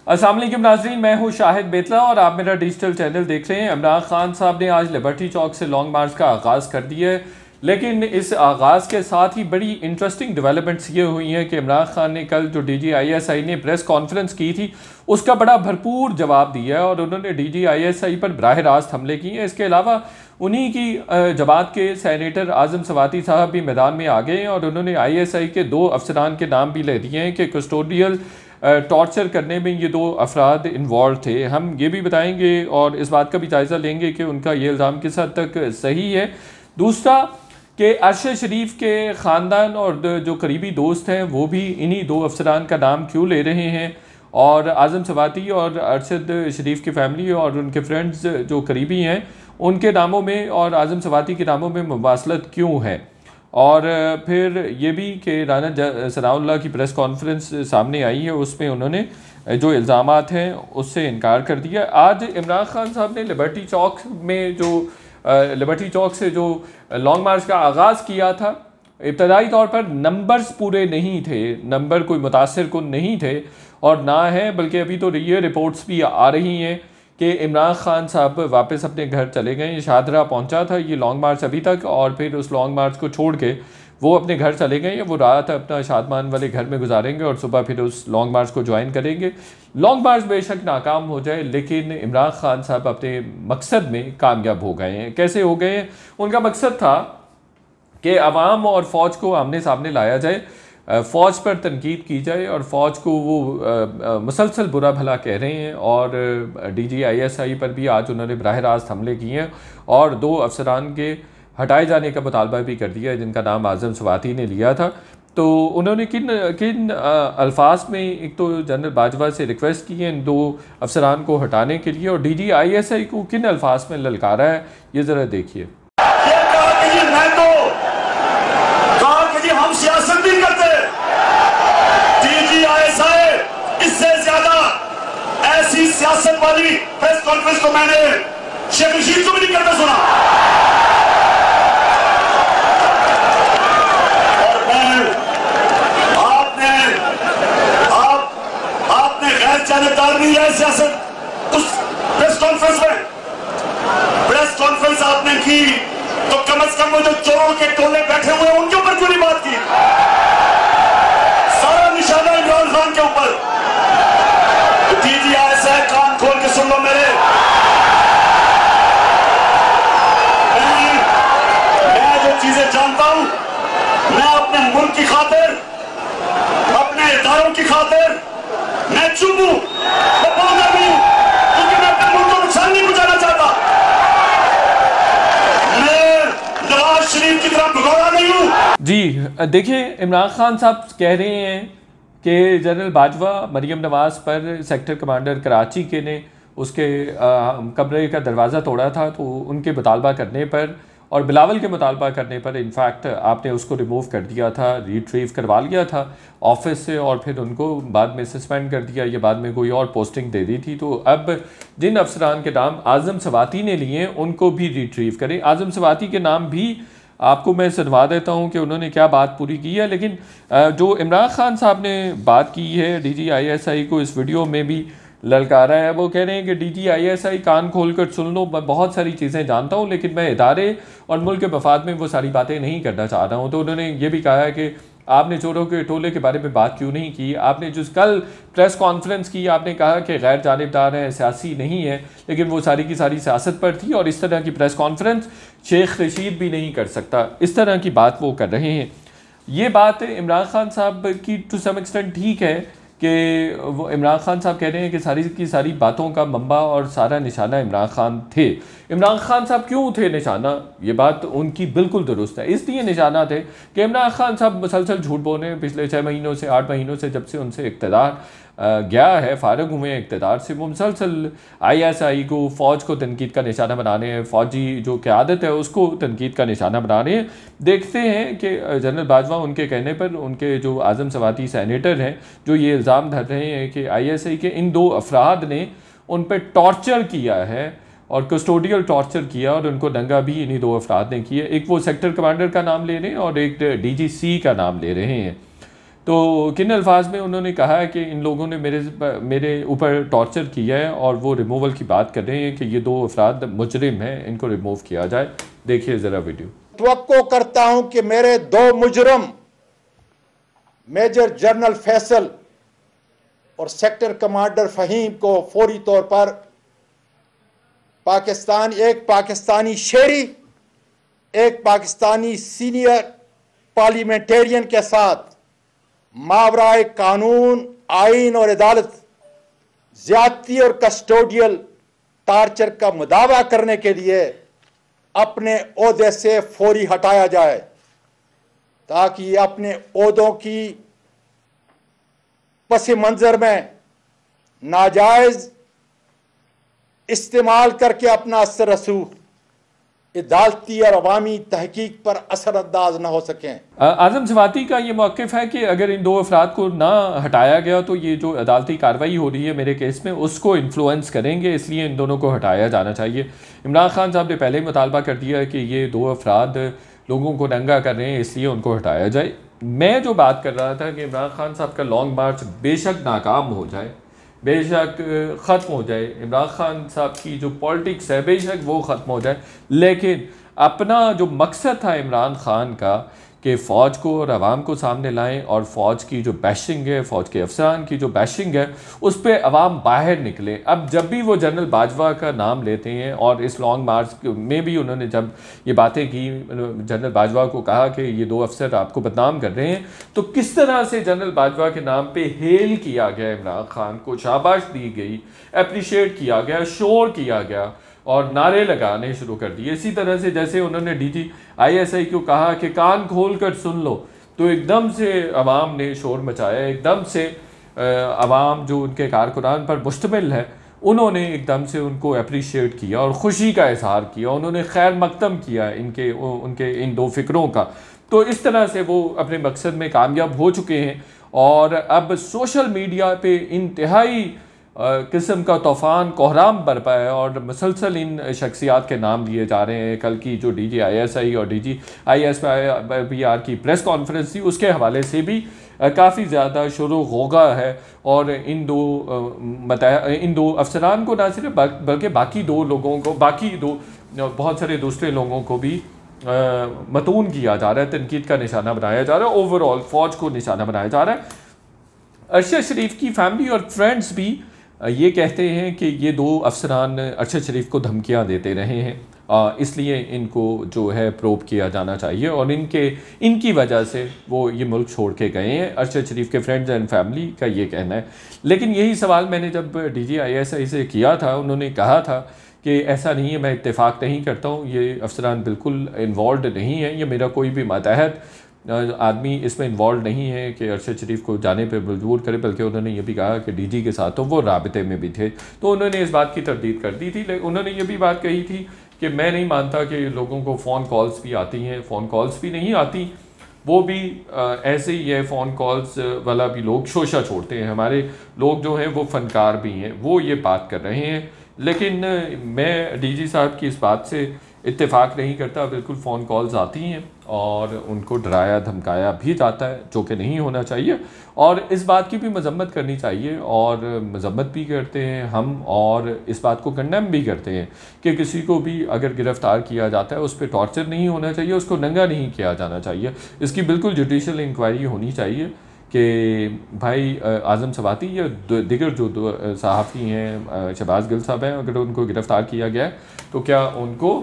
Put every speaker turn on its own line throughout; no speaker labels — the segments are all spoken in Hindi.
अस्सलाम वालेकुम नाज़रीन, मैं हूँ शाहिद बेतला और आप मेरा डिजिटल चैनल देख रहे हैं। इमरान खान साहब ने आज लिबर्टी चौक से लॉन्ग मार्च का आगाज़ कर दिया है, लेकिन इस आगाज़ के साथ ही बड़ी इंटरेस्टिंग डेवलपमेंट्स ये हुई हैं कि इमरान खान ने कल जो DGISI ने प्रेस कॉन्फ्रेंस की थी उसका बड़ा भरपूर जवाब दिया है और उन्होंने DGISI पर बराह रास्त हमले किए हैं। इसके अलावा उन्हीं की जमात के सैनेटर आज़म सवाती साहब भी मैदान में आ गए हैं और उन्होंने ISI के 2 अफसरान के नाम भी ले दिए हैं कि कस्टोडियल टॉर्चर करने में ये 2 अफराद इन्वॉल्व थे। हम ये भी बताएंगे और इस बात का भी जायज़ा लेंगे कि उनका ये इल्ज़ाम किस हद तक सही है। दूसरा कि अरशद शरीफ के ख़ानदान और जो करीबी दोस्त हैं वो भी इन्हीं 2 अफसरान का नाम क्यों ले रहे हैं और आज़म सवाती और अरशद शरीफ की फैमिली और उनके फ्रेंड्स जो करीबी हैं उनके नामों में और आज़म सवाती के नामों में मुबासलत क्यों है। और फिर ये भी कि राना सनाउल्लाह की प्रेस कॉन्फ्रेंस सामने आई है, उसमें उन्होंने जो इल्ज़ामात हैं उससे इनकार कर दिया। आज इमरान खान साहब ने लिबर्टी चौक में जो लिबर्टी चौक से जो लॉन्ग मार्च का आगाज़ किया था, इब्तदाई तौर पर नंबर्स पूरे नहीं थे, नंबर कोई मुतासिर कुन नहीं थे और ना है, बल्कि अभी तो ये रिपोर्ट्स भी आ रही हैं कि इमरान खान साहब वापस अपने घर चले गए। शाहदरा पहुंचा था ये लॉन्ग मार्च अभी तक और फिर उस लॉन्ग मार्च को छोड़ के वो अपने घर चले गए। वो रात अपना शादमान वाले घर में गुजारेंगे और सुबह फिर उस लॉन्ग मार्च को ज्वाइन करेंगे। लॉन्ग मार्च बेशक नाकाम हो जाए, लेकिन इमरान खान साहब अपने मकसद में कामयाब हो गए हैं। कैसे हो गए हैं? उनका मकसद था कि अवाम और फ़ौज को आमने सामने लाया जाए, फ़ौज पर तनकीद की जाए और फ़ौज को वो मुसलसल बुरा भला कह रहे हैं। और DGISI पर भी आज उन्होंने बराह रास्त हमले किए हैं और 2 अफसरान के हटाए जाने का मुतालबा भी कर दिया है जिनका नाम आज़म सवाती ने लिया था। तो उन्होंने किन अल्फाज में एक तो जनरल बाजवा से रिक्वेस्ट की है इन 2 अफसरान को हटाने के लिए और DGISI को किन अल्फाज में ललकारा है, ये ज़रा देखिए।
हम सियासत नहीं करते, DGISI इससे ज्यादा ऐसी सियासत वाली प्रेस कॉन्फ्रेंस को मैंने शेख रशीद को भी नहीं करते सुना। और आपने गैर जानबदार नहीं है सियासत उस प्रेस कॉन्फ्रेंस में। प्रेस कॉन्फ्रेंस आपने की तो कम से कम वो जो चोरों के टोले बैठे हुए हैं उनके ऊपर क्यों नहीं बात की? सारा निशाना इमरान खान के ऊपर। DGISI कान खोल के सुन लो मेरे, मैं जो चीजें जानता हूं, मैं अपने मुल्क की खातिर, अपने इदारों की खातिर मैं चुप हूं, मैं बोलता नहीं हूं क्योंकि मैं अपने मुल्क को नुकसान नहीं पहुंचाना चाहता। शरीफ की तरफ भगोड़ा नहीं हूं।
जी देखिए, इमरान खान साहब कह रहे हैं कि जनरल बाजवा मरियम नवाज़ पर सेक्टर कमांडर कराची के ने उसके कमरे का दरवाज़ा तोड़ा था, तो उनके मुतालबा करने पर और बिलावल के मुतालबा करने पर इनफैक्ट आपने उसको रिमूव कर दिया था, रिट्रीव करवा लिया था ऑफिस से और फिर उनको बाद में सस्पेंड कर दिया, ये बाद में कोई और पोस्टिंग दे दी थी। तो अब जिन अफसरान के नाम आज़म सवाती ने लिए उनको भी रिट्रीव करें। आज़म सवाती के नाम भी आपको मैं सुनवा देता हूं कि उन्होंने क्या बात पूरी की है। लेकिन जो इमरान खान साहब ने बात की है DGISI को इस वीडियो में भी ललकारा है, वो कह रहे हैं कि DGISI कान खोल कर सुन लो, मैं बहुत सारी चीज़ें जानता हूं लेकिन मैं इदारे और मुल्क के मफाद में वो सारी बातें नहीं करना चाह रहा हूं। तो उन्होंने ये भी कहा है कि आपने चोरों के टोले के बारे में बात क्यों नहीं की? आपने जो कल प्रेस कॉन्फ्रेंस की, आपने कहा कि गैर जानिबदार है, सियासी नहीं है, लेकिन वो सारी की सारी सियासत पर थी और इस तरह की प्रेस कॉन्फ्रेंस शेख रशीद भी नहीं कर सकता। इस तरह की बात वो कर रहे हैं। ये बात इमरान खान साहब की टू सम एक्सटेंट ठीक है कि वो इमरान खान साहब कह रहे हैं कि सारी की सारी बातों का मंबा और सारा निशाना इमरान खान थे। इमरान खान साहब क्यों थे निशाना? ये बात उनकी बिल्कुल दुरुस्त है। इसलिए निशाना थे कि इमरान खान साहब मुसलसल झूठ बोल रहे हैं पिछले 6 महीनों से, 8 महीनों से, जब से उनसे इक़्तिदार गया है, फ़ारग हुए हैं इक़्तिदार से, वो मुसलसल ISI को, फ़ौज को तनकीद का निशाना बनाने हैं, फ़ौजी जो क़यादत है उसको तनकीद का निशाना बनाने हैं। देखते हैं कि जनरल बाजवा उनके कहने पर उनके जो आज़म सवाती सैनेटर हैं जो ये इल्ज़ाम धर रहे हैं कि ISI के इन 2 अफराद ने उन पर टॉर्चर किया है और कस्टोडियल टॉर्चर किया और उनको दंगा भी इन्हीं 2 अफराद ने किया। एक वो सेक्टर कमांडर का नाम ले रहे हैं और एक DGC का नाम ले रहे हैं। तो किन अल्फाज में उन्होंने कहा है कि इन लोगों ने मेरे ऊपर टॉर्चर किया है और वो रिमूवल की बात कर रहे हैं कि ये 2 अफराद मुजरिम हैं, इनको रिमूव किया जाए। देखिए ज़रा वीडियो।
तवक्को करता हूं कि मेरे 2 मुजरम मेजर जनरल फैसल और सेक्टर कमांडर फ़हीम को फौरी तौर पर एक पाकिस्तानी शहरी, एक पाकिस्तानी सीनियर पार्लियामेंटेरियन के साथ मावराए कानून, आइन और अदालत ज्यादती और कस्टोडियल टार्चर का मुदावा करने के लिए अपने ओहदे से फौरी हटाया जाए, ताकि ये अपने ओहदों की पस मंजर में नाजायज इस्तेमाल करके अपना असर रसूख अदालती और अवामी तहकीक पर असरअंदाज न हो सकें।
आज़म सवाती का ये मौक़िफ़ है कि अगर इन 2 अफराद को ना हटाया गया तो ये जो अदालती कार्रवाई हो रही है मेरे केस में उसको इन्फ्लुएंस करेंगे, इसलिए इन दोनों को हटाया जाना चाहिए। इमरान खान साहब ने पहले ही मुतालबा कर दिया है कि ये 2 अफराद लोगों को नंगा कर रहे हैं, इसलिए उनको हटाया जाए। मैं जो बात कर रहा था कि इमरान खान साहब का लॉन्ग मार्च बेशक नाकाम हो जाए, बेशक ख़त्म हो जाए, इमरान खान साहब की जो पॉलिटिक्स है बेशक वो ख़त्म हो जाए, लेकिन अपना जो मकसद था इमरान खान का कि फ़ौज को और अवाम को सामने लाएं और फ़ौज की जो बैशिंग है, फ़ौज के अफसरान की जो बैशिंग है, उस पर अवाम बाहर निकले। अब जब भी वो जनरल बाजवा का नाम लेते हैं और इस लॉन्ग मार्च में भी उन्होंने जब ये बातें की, जनरल बाजवा को कहा कि ये 2 अफसर आपको बदनाम कर रहे हैं, तो किस तरह से जनरल बाजवा के नाम पे हेल किया गया, इमरान खान को शाबाश दी गई, अप्रिशिएट किया गया, शोर किया गया और नारे लगाने शुरू कर दिए। इसी तरह से जैसे उन्होंने DGISI को कहा कि कान खोल कर सुन लो, तो एकदम से अवाम ने शोर मचाया, एकदम से अवाम जो उनके कारकुनान पर मुश्तमिल है उन्होंने एकदम से उनको अप्रिशिएट किया और ख़ुशी का इजहार किया, उन्होंने खैर मकदम किया उनके इन 2 फ़िक्रों का। तो इस तरह से वो अपने मकसद में कामयाब हो चुके हैं और अब सोशल मीडिया पे इंतहाई किस्म का तूफ़ान कोहराम बरपा है और मुसलसल इन शख्सियात के नाम लिए जा रहे हैं। कल की जो DGISI और DGISPR की प्रेस कॉन्फ्रेंस थी उसके हवाले से भी काफ़ी ज़्यादा शुरू होगा है और इन दो अफसरान को ना सिर्फ बल्कि बाकी 2 लोगों को, बहुत सारे दूसरे लोगों को भी मतून किया जा रहा है, तनकीद का निशाना बनाया जा रहा है, ओवरऑल फ़ौज को निशाना बनाया जा रहा है। अरशद शरीफ की फैमिली और फ्रेंड्स भी ये कहते हैं कि ये 2 अफसरान अरशद शरीफ को धमकियां देते रहे हैं, इसलिए इनको जो है प्रोब किया जाना चाहिए और इनकी वजह से वो ये मुल्क छोड़ के गए हैं। अरशद शरीफ के फ्रेंड्स एंड फैमिली का ये कहना है। लेकिन यही सवाल मैंने जब DGISI से किया था, उन्होंने कहा था कि ऐसा नहीं है, मैं इत्तेफाक नहीं करता हूँ, ये अफसरान बिल्कुल इन्वॉल्व नहीं है, ये मेरा कोई भी मातहत आदमी इसमें इन्वॉल्व नहीं है कि अरशद शरीफ को जाने पर मजबूर करे, बल्कि उन्होंने ये भी कहा कि DG के साथ तो वो राबते में भी थे, तो उन्होंने इस बात की तरदीद कर दी थी। लेकिन उन्होंने ये भी बात कही थी कि मैं नहीं मानता कि लोगों को फ़ोन कॉल्स भी आती हैं, फ़ोन कॉल्स भी नहीं आती, वो भी ऐसे ही है, फ़ोन कॉल्स वाला भी लोग शोशा छोड़ते हैं, हमारे लोग जो हैं वो फ़नकार भी हैं, वो ये बात कर रहे हैं। लेकिन मैं DG साहब की इस बात से इत्तेफाक नहीं करता, बिल्कुल फ़ोन कॉल्स आती हैं और उनको डराया धमकाया भी जाता है, जो कि नहीं होना चाहिए और इस बात की भी मजम्मत करनी चाहिए और मजम्मत भी करते हैं हम और इस बात को कंडेम भी करते हैं कि किसी को भी अगर गिरफ़्तार किया जाता है उस पर टॉर्चर नहीं होना चाहिए, उसको नंगा नहीं किया जाना चाहिए, इसकी बिल्कुल जुडिशल इंक्वायरी होनी चाहिए कि भाई आज़म सवाती या दिगर जो सहाफ़ी हैं, शहबाज गिल साहब हैं, अगर उनको गिरफ़्तार किया गया है तो क्या उनको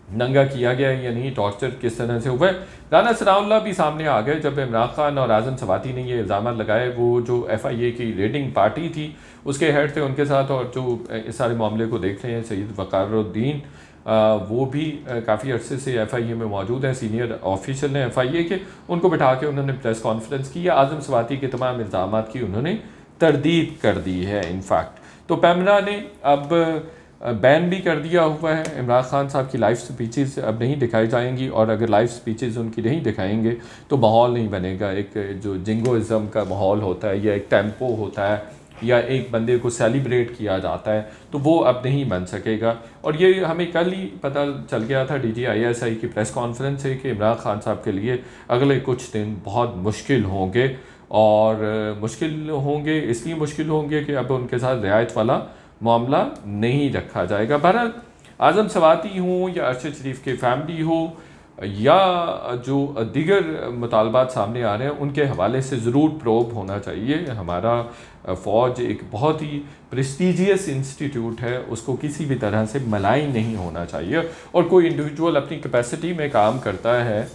नंगा किया गया है या नहीं, टॉर्चर किस तरह से हुआ है। राना सनाउल्लाह भी सामने आ गए जब इमरान खान और आज़म सवाती ने ये इल्ज़ाम लगाए, वो जो FIA की रेडिंग पार्टी थी उसके हेड थे उनके साथ, और जो इस सारे मामले को देख रहे हैं सैयद वक़ारुद्दीन, वो भी काफ़ी अरसे से FIA में मौजूद हैं, सीनियर ऑफिशियल हैं FIA के, उनको बिठा के उन्होंने प्रेस कॉन्फ्रेंस की, आज़म सवाती के तमाम इल्ज़ाम की उन्होंने तरदीद कर दी है। इनफैक्ट तो पैमरा ने अब बैन भी कर दिया हुआ है, इमरान खान साहब की लाइव स्पीचेस अब नहीं दिखाई जाएंगी और अगर लाइव स्पीचेस उनकी नहीं दिखाएंगे तो माहौल नहीं बनेगा, एक जो जिंगोइज़म का माहौल होता है या एक टेम्पो होता है या एक बंदे को सेलिब्रेट किया जाता है, तो वो अब नहीं बन सकेगा। और ये हमें कल ही पता चल गया था DGISI की प्रेस कॉन्फ्रेंस से कि इमरान खान साहब के लिए अगले कुछ दिन बहुत मुश्किल होंगे। और मुश्किल होंगे इसलिए मुश्किल होंगे कि अब उनके साथ रियायत वाला मामला नहीं रखा जाएगा। बहरहाल आज़म सवाती हो या अरशद शरीफ की फैमिली हो या जो दीगर मुतालबात सामने आ रहे हैं, उनके हवाले से ज़रूर प्रोब होना चाहिए। हमारा फ़ौज एक बहुत ही प्रेस्टीजियस इंस्टीट्यूट है, उसको किसी भी तरह से मलाई नहीं होना चाहिए। और कोई इंडिविजुअल अपनी कैपेसिटी में काम करता है,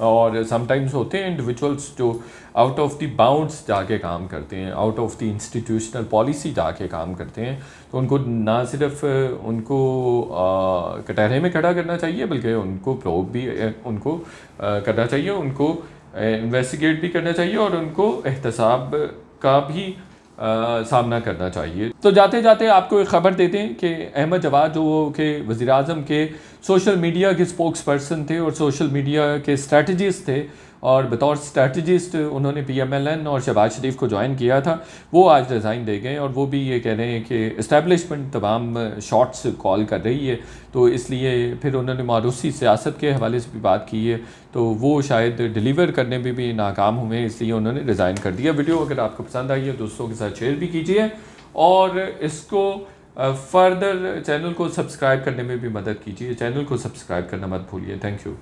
और समटाइम्स होते हैं इंडिविजुअल्स जो आउट ऑफ द बाउंड्स जाके काम करते हैं, out of the institutional policy जाके काम करते हैं, तो उनको ना सिर्फ उनको कटहरे में खड़ा करना चाहिए बल्कि उनको प्रोब भी उनको करना चाहिए, उनको इन्वेस्टिगेट भी करना चाहिए और उनको एहतसाब का भी सामना करना चाहिए। तो जाते जाते आपको एक ख़बर देते हैं कि अहमद जवाद जो के वज़ीर आज़म के सोशल मीडिया के स्पोक्स पर्सन थे और सोशल मीडिया के स्ट्रेटजिस्ट थे, और बतौर स्ट्रेटजिस्ट उन्होंने PMLN और शहबाज शरीफ को ज्वाइन किया था, वो आज रिज़ाइन दे गए। और वो भी ये कह रहे हैं कि इस्टेब्लिशमेंट तमाम शॉट्स कॉल कर रही है, तो इसलिए फिर उन्होंने मारूसी सियासत के हवाले से भी बात की है, तो वो शायद डिलीवर करने में भी नाकाम हुए, इसलिए उन्होंने रिज़ाइन कर दिया। वीडियो अगर आपको पसंद आई है दोस्तों के साथ शेयर भी कीजिए और इसको फर्दर चैनल को सब्सक्राइब करने में भी मदद कीजिए। चैनल को सब्सक्राइब करना मत भूलिए। Thank you.